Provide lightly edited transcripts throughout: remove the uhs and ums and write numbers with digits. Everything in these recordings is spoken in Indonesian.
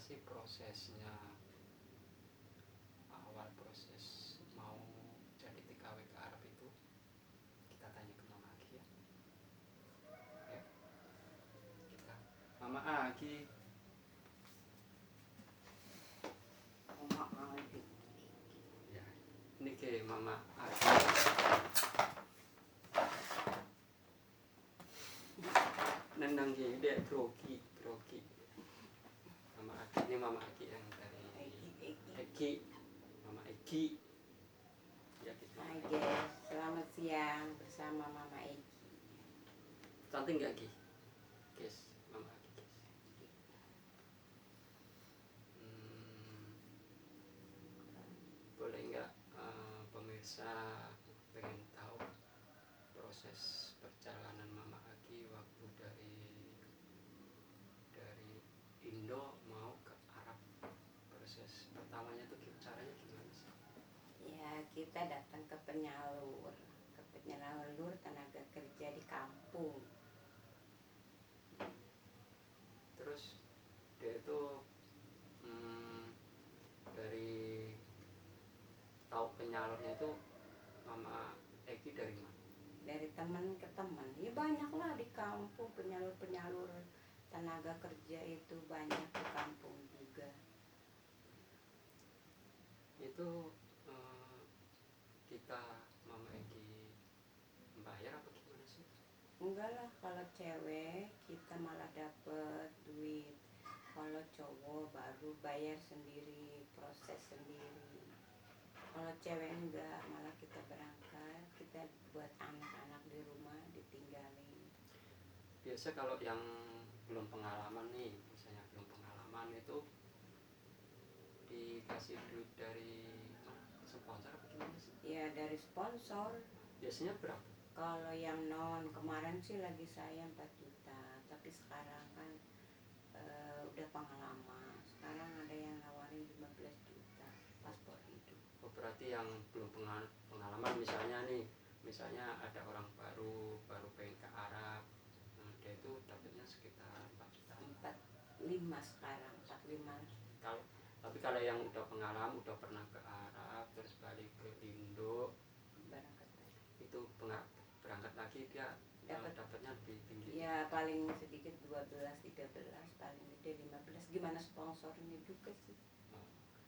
sih prosesnya, awal proses mau jadi TKW ke Arab itu? Kita tanya ke Mama Agi ya. Ya, kita Mama Agi. Ya, ini ke Mama Agi. Nendang gede grogi. Mama Agi, ini Mama Agi yang dari Egi. Mama Egi. Ya, gitu. Hai guys, selamat siang bersama Mama Egi. Cantik nggak Egi? Guys, Mama Agi guys. Boleh nggak pemirsa pengen tahu proses perjalanan Mama Agi waktu dari Indo mau ke Arab? Proses pertamanya tuh caranya gimana sih? Ya, kita datang ke penyalur tenaga kerja di kampung. Terus dia itu dari tahu penyalurnya itu Mama Egi dari mana? Dari teman ke teman, ya banyak lah di kampung penyalur tenaga kerja itu banyak di kampung juga. Itu kita Mama Egi bayar apa gimana sih? Enggak lah, kalau cewek kita malah dapet duit. Kalau cowok baru bayar sendiri, proses sendiri. Kalau cewek enggak, malah kita berangkat, kita buat anak-anak di rumah ditinggalin. Biasa kalau yang belum pengalaman nih, misalnya belum pengalaman itu dikasih duit dari sponsor apa gimana sih? Ya dari sponsor. Biasanya berapa? Kalau yang non kemarin sih lagi saya 4 juta, tapi sekarang kan udah pengalaman. Sekarang ada yang nawarin 15 juta paspor hidup. Oh, berarti yang belum pengalaman misalnya ada orang baru pengen ke Arab, dia itu dapatnya sekitar 4 juta. 45 sekarang, 45. Tapi kalau yang udah pengalaman, udah pernah ke Arab terus balik ke Indo, Berangkat lagi. itu berangkat lagi dia dapatnya lebih tinggi. Ya paling sedikit 12, 13, paling gede 15. Gimana sponsornya juga sih.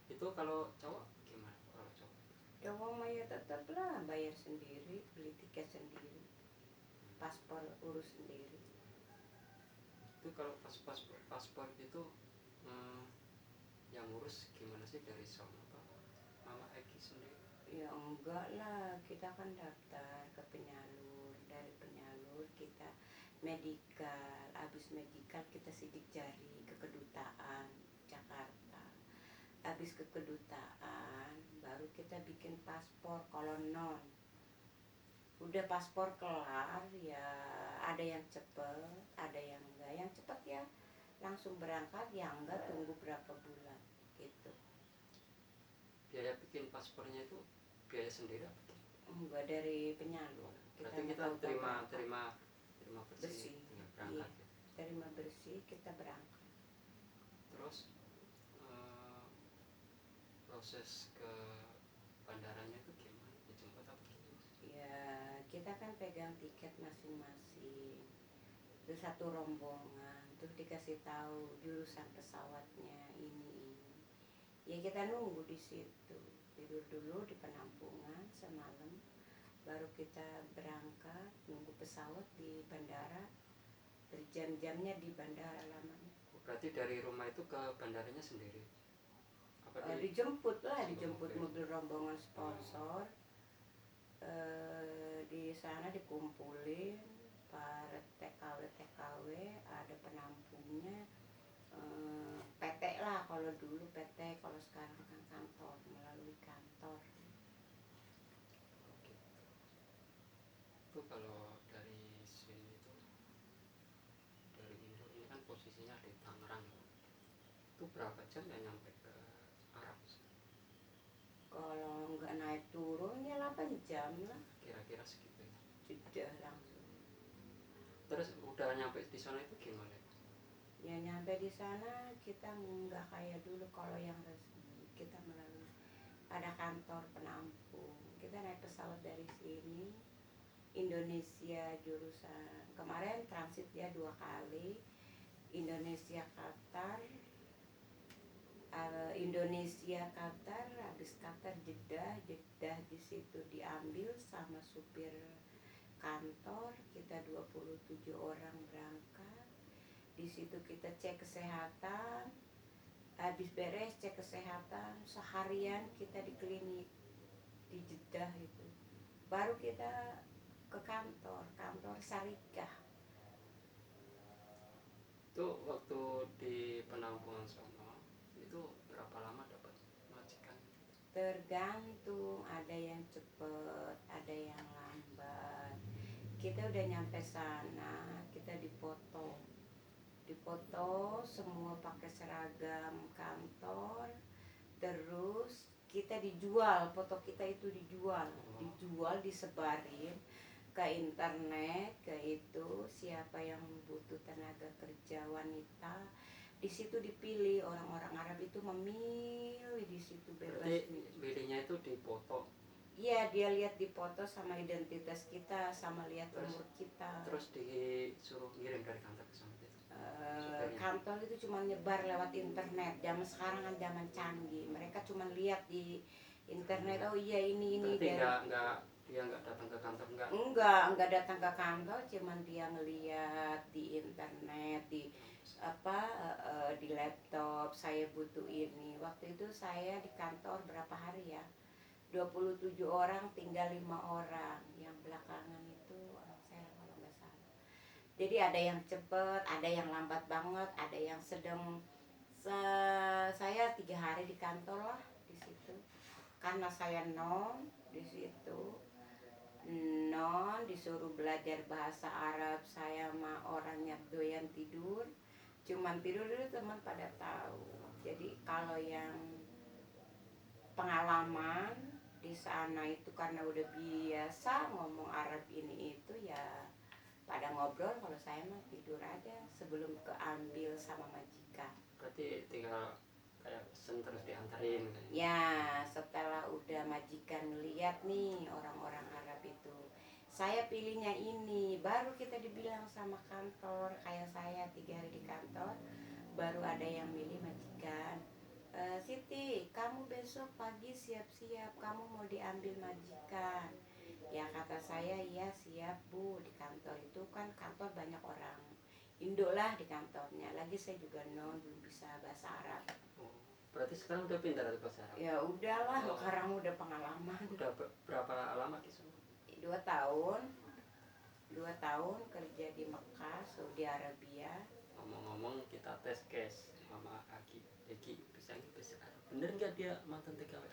Itu kalau cowok gimana? Kalau cowok Cowok mah ya tetaplah bayar sendiri, beli tiket sendiri, paspor urus sendiri. itu kalau paspor itu yang ngurus gimana sih, dari sono apa Mama Egi sendiri? Ya enggak lah, kita kan daftar ke penyalur, dari penyalur kita medikal, habis medikal kita sidik jari ke kedutaan Jakarta. Habis ke kedutaan baru kita bikin paspor. Kalau non udah paspor kelar ya ada yang cepet, ada yang enggak. Yang cepet ya langsung berangkat, yang enggak tunggu berapa bulan gitu. Biaya bikin paspornya itu biaya sendiri apa gimana? Enggak, dari penyalur. Berarti kita terima bersih. tinggal berangkat. Iya, terima bersih kita berangkat. Terus proses ke bandaranya itu gimana? Dijemput apa gimana? Ya kita kan pegang tiket masing-masing, itu satu rombongan, terus dikasih tahu jurusan pesawatnya ini. Ya kita nunggu di situ, tidur dulu di penampungan semalam, baru kita berangkat, nunggu pesawat di bandara, berjam-jamnya di bandara lamanya. Berarti dari rumah itu ke bandaranya sendiri? Apa Dijemput mobil rombongan sponsor. Di sana dikumpulin para TKW, ada penampungnya, PT lah kalau dulu PT, kalau sekarang kan kantor, melalui kantor. Itu kalau dari sini itu, dari Indo ini kan posisinya di Tangerang, itu berapa jam ya nyampe ke Arab? Kalau nggak naik turun ya 8 jam lah, Kira-kira segitu ya. sudah langsung. Terus udah nyampe di sana itu gimana? Ya nyampe di sana kita nggak kayak dulu kalau yang resmi, kita melalui ada kantor penampung. Kita naik pesawat dari sini Indonesia jurusan kemarin transit dia 2 kali, Indonesia Qatar, Indonesia Qatar, habis Qatar Jeddah, Jeddah di situ diambil sama supir kantor, kita 27 orang berangkat. Di situ kita cek kesehatan, habis beres cek kesehatan seharian kita di klinik di Jeddah itu. Baru kita ke kantor Syarikah. Itu waktu di penampungan sono itu berapa lama dapat majikan? Tergantung, ada yang cepet, ada yang lambat. Kita udah nyampe sana, kita dipoto semua pakai seragam kantor, terus kita dijual, foto kita itu dijual, disebarin ke internet, ke itu siapa yang butuh tenaga kerja wanita di situ dipilih. Orang-orang Arab itu memilih di situ bebas. Berarti pilihnya itu di foto. Iya, dia lihat di foto sama identitas kita, sama lihat umur kita. Terus disuruh ngirim dari kantor ke sana. Kantor itu cuma nyebar lewat internet. Zaman sekarang kan zaman canggih. Mereka cuma lihat di internet, oh iya ini Berarti dari dia nggak datang ke kantor, enggak datang ke kantor, cuman dia ngeliat di internet, di di laptop, saya butuh ini. Waktu itu saya di kantor berapa hari ya, 27 orang, tinggal 5 orang. Yang belakangan itu orang saya kalau nggak salah. Jadi ada yang cepet, ada yang lambat banget, ada yang sedang. Saya 3 hari di kantor lah di situ, karena saya non di situ, disuruh belajar bahasa Arab. Saya mah orangnya doyan tidur, cuman tidur dulu teman pada tahu. Jadi kalau yang pengalaman di sana itu karena udah biasa ngomong Arab ini itu ya pada ngobrol, kalau saya mah tidur aja sebelum keambil sama majikan. Berarti tinggal kayak pesen terus diantarin kan? Ya setelah udah majikan lihat nih orang-orang Arab itu, saya pilihnya ini, baru kita dibilang sama kantor. Kayak saya 3 hari di kantor, baru ada yang milih majikan. Siti, kamu besok pagi siap-siap, kamu mau diambil majikan. Ya kata saya, iya siap bu. Di kantor itu kan kantor banyak orang Indo lah di kantornya. Lagi saya juga non, belum bisa bahasa Arab. Oh, berarti sekarang udah pintar dari bahasa Arab? Ya udahlah, sekarang udah pengalaman. Udah berapa lama di sana? 2 tahun 2 tahun kerja di Mekah, Saudi Arabia. Ngomong-ngomong, kita tes case Mama Eki bisa bahasa Arab. Bener nggak dia mantan TKW?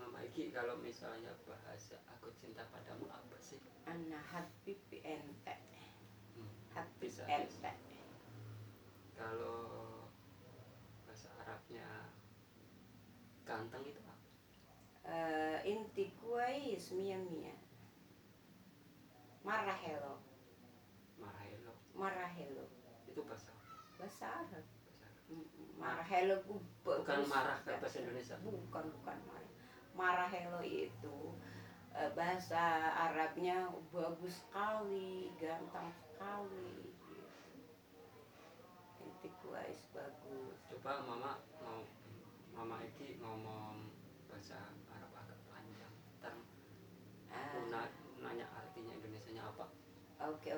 Mama Eki, kalau misalnya bahasa aku cinta padamu apa sih? Ana habib ente. Habib Bisa. ente. Kalau bahasa Arabnya ganteng itu apa? Inti kuais mia. Marahelo. Marahelo. Itu bahasa Arab. bahasa Arab. Marahelo Bukan marah kayak bahasa Indonesia. Bukan marah. Marahelo itu bahasa Arabnya bagus sekali, ganteng sekali gitu. Inti kuais bagus. Coba Mama Eki ngomong bahasa Arab agak panjang. Ntar aku nanya artinya Indonesianya apa. Oke.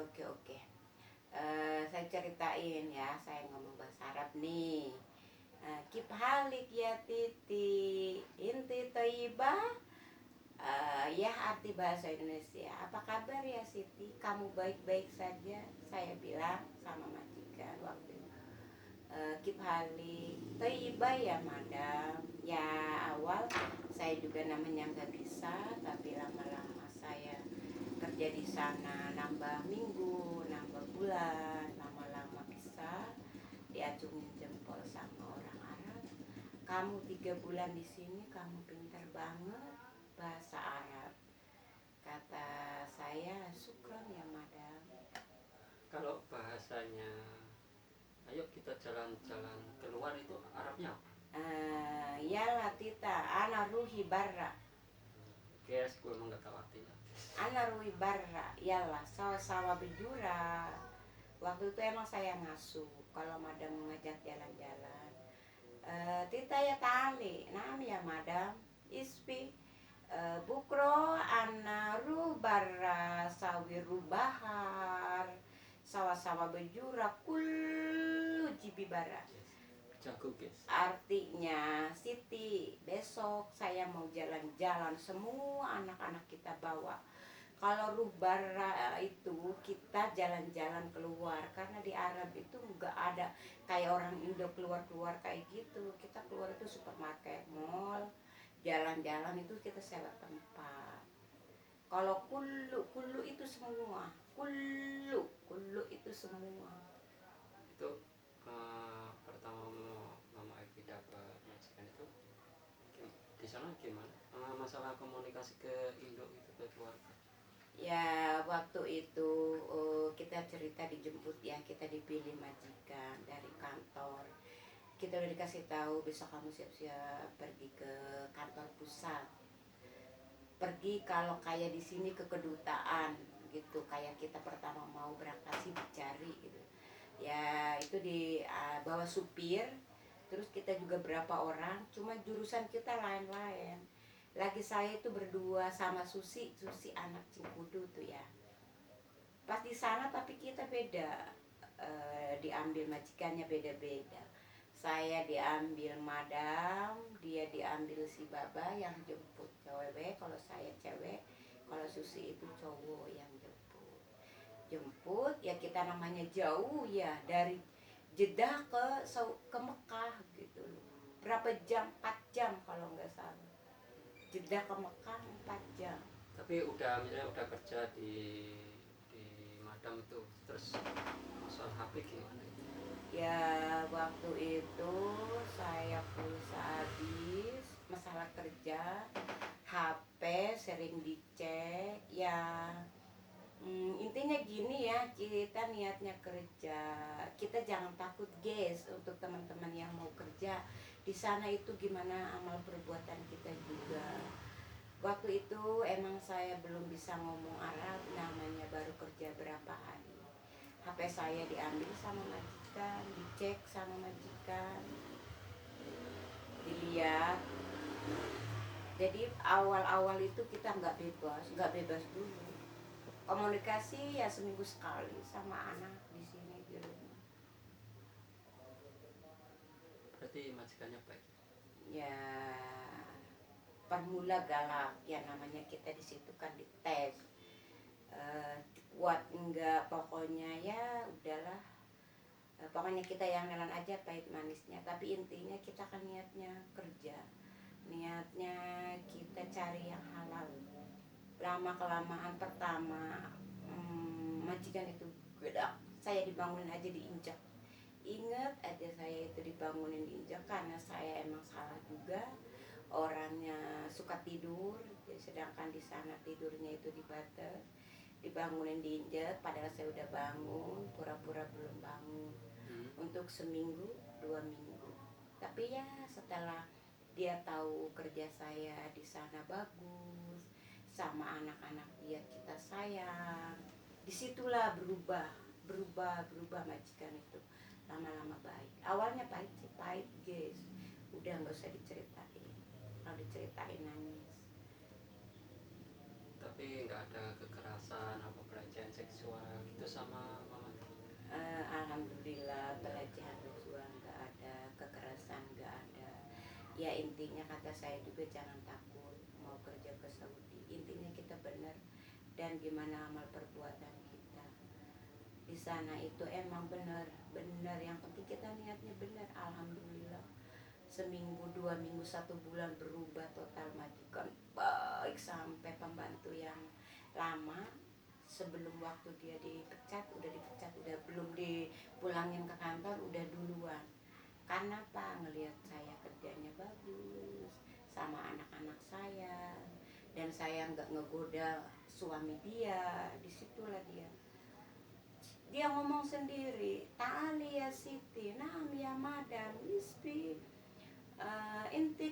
Saya ceritain ya, saya ngomong bahasa Arab nih. Kip halik ya Titi, inti toibah. Ya arti bahasa Indonesia, apa kabar ya Siti, kamu baik-baik saja, saya bilang sama majikan waktu itu. Kip halik toibah ya madam. Ya awal saya juga namanya nggak bisa, tapi lama-lama saya kerja di sana, nambah minggu, nambah bulan, lama-lama bisa diacungin jempol sama orang Arab. Kamu 3 bulan di sini, kamu pintar banget bahasa Arab. Kata saya, syukron ya madam. Kalau bahasanya ayo kita jalan-jalan keluar, itu Arabnya apa? Yala tita ana ruhi barra, Guys, gue emang gak tahu artinya. ana ruhi barra, yala sama-sama bejura. Waktu itu emang saya ngasuh kalau madam ngajak jalan-jalan. Tita ya tali, nam ya madam, ispi bukro anaru barra sawiru bahar, sama-sama bejura kullu jibi bara. Jago guys. Artinya Siti, besok saya mau jalan-jalan, semua anak-anak kita bawa. Kalau rubara itu kita jalan-jalan keluar, karena di Arab itu nggak ada kayak orang Indo keluar-keluar kayak gitu. Kita keluar itu supermarket, mall, jalan-jalan itu kita sewa tempat. Kalau kulu itu semua, kulu itu semua. Itu pertama mama Evi dapat majikan itu di sana gimana? Masalah komunikasi ke Indo itu, ke keluarga. Ya waktu itu kita cerita dijemput ya, kita dipilih majikan dari kantor. Kita udah dikasih tahu besok kamu siap-siap pergi ke kantor pusat. Pergi kalau kayak di sini ke kedutaan gitu, kayak kita pertama mau berangkat sih dicari gitu. Ya itu di bawa supir, terus kita juga berapa orang, cuma jurusan kita lain-lain. Lagi saya itu berdua sama Susi anak Cingkudu tuh ya. Pas di sana tapi kita beda, diambil majikannya beda-beda. Saya diambil madam, dia diambil si baba yang jemput cewek, kalau saya cewek, kalau Susi itu cowok yang jemput. Jemput ya kita namanya jauh ya, dari Jeddah ke Mekah gitu loh. Berapa jam? 4 jam kalau nggak salah. Jeddah ke Mekah 4 jam. Tapi udah misalnya udah kerja di madam itu, terus masalah HP gimana itu? Ya waktu itu saya pulsa habis, masalah kerja, HP sering dicek ya. Intinya gini ya, kita niatnya kerja, kita jangan takut guys. Untuk teman-teman yang mau kerja di sana itu gimana amal perbuatan kita juga. Waktu itu emang saya belum bisa ngomong Arab, namanya baru kerja berapa hari. HP saya diambil sama majikan, dicek sama majikan, dilihat. Jadi awal-awal itu kita nggak bebas dulu. Komunikasi ya seminggu sekali sama anak di sini di rumah. Berarti majikannya baik. Ya permula galak, ya namanya kita di situ kan dites. Kuat enggak, pokoknya ya udahlah. Pokoknya kita yang nelan aja pahit manisnya, tapi intinya kita kan niatnya kerja, niatnya kita cari yang halal. Lama kelamaan pertama majikan itu gedak, saya dibangunin aja diinjak. Ingat aja saya itu dibangunin diinjak, karena saya emang salah juga, orangnya suka tidur, sedangkan di sana tidurnya itu di bata, dibangunin diinjak padahal saya udah bangun, pura-pura belum bangun untuk seminggu 2 minggu. Tapi ya setelah dia tahu kerja saya di sana bagus, sama anak-anak dia kita sayang, disitulah berubah majikan itu lama-lama baik. Awalnya pahit sih, pahit guys, udah nggak usah diceritain, kalau diceritain nangis. Tapi nggak ada kekerasan apa pelecehan seksual gitu sama mama? Alhamdulillah pelecehan seksual nggak ada, kekerasan nggak ada. Ya intinya kata saya juga jangan takut mau kerja ke Saudi, intinya kita benar dan gimana amal perbuatan kita di sana itu emang benar, yang penting kita niatnya benar. Alhamdulillah seminggu 2 minggu 1 bulan berubah total, majikan baik sampai pembantu yang lama sebelum waktu dia dipecat, udah belum dipulangin ke kantor udah duluan. Karena apa? Ngelihat saya kerjanya bagus sama anak-anak saya, dan saya nggak ngegoda suami dia, disitulah dia dia ngomong sendiri, ta'ali ya Siti, naam ya madam, isbi, inti